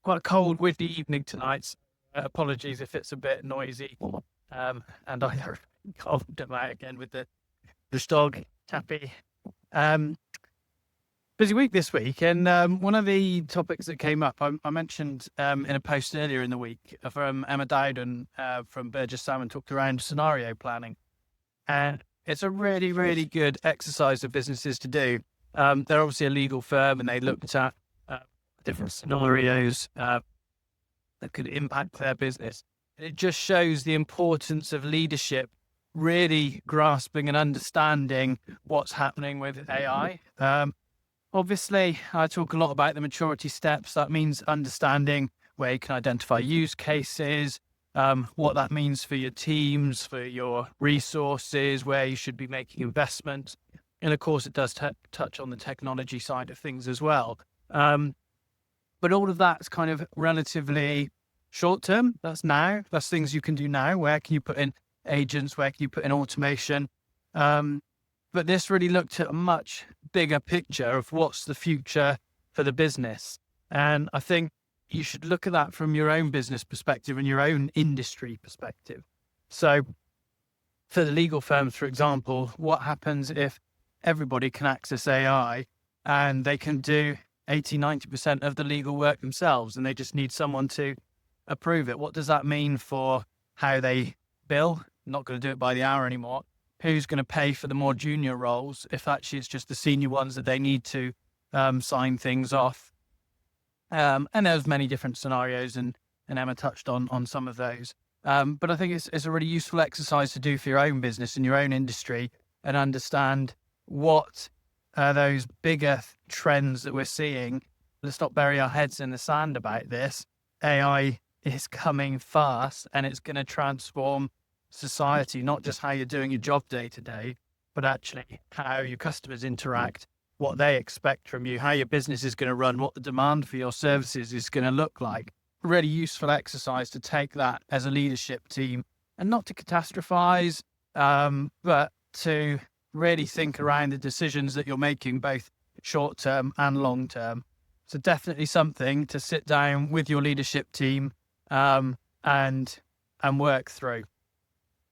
Quite a cold, windy evening tonight. So, apologies if it's a bit noisy. And I cold them out again with the dog, Tappy. Um, Busy week this week, and one of the topics that came up, I mentioned in a post earlier in the week from Emma Dowden from Burgess Salmon, talked around scenario planning, and it's a really, really good exercise for businesses to do. They're obviously a legal firm, and they looked at different scenarios that could impact their business. And it just shows the importance of leadership really grasping and understanding what's happening with AI. Obviously, I talk a lot about the maturity steps. That means understanding where you can identify use cases, what that means for your teams, for your resources, where you should be making investments. And of course, it does touch on the technology side of things as well. But all of that's kind of relatively short term. That's now. That's things you can do now. Where can you put in agents? Where can you put in automation? But this really looked at a much bigger picture of what's the future for the business. And I think you should look at that from your own business perspective and your own industry perspective. So for the legal firms, for example, what happens if everybody can access AI and they can do 80, 90% of the legal work themselves and they just need someone to approve it? What does that mean for how they bill? Not going to do it by the hour anymore. Who's going to pay for the more junior roles if actually it's just the senior ones that they need to sign things off? And there's many different scenarios, and Emma touched on some of those. But I think it's a really useful exercise to do for your own business and your own industry and understand what are those bigger trends that we're seeing. Let's not bury our heads in the sand about this. AI is coming fast and it's going to transform society, not just how you're doing your job day to day, but actually how your customers interact, what they expect from you, how your business is going to run, what the demand for your services is going to look like. Really useful exercise to take that as a leadership team and not to catastrophize, but to really think around the decisions that you're making, both short term and long term. So definitely something to sit down with your leadership team and work through.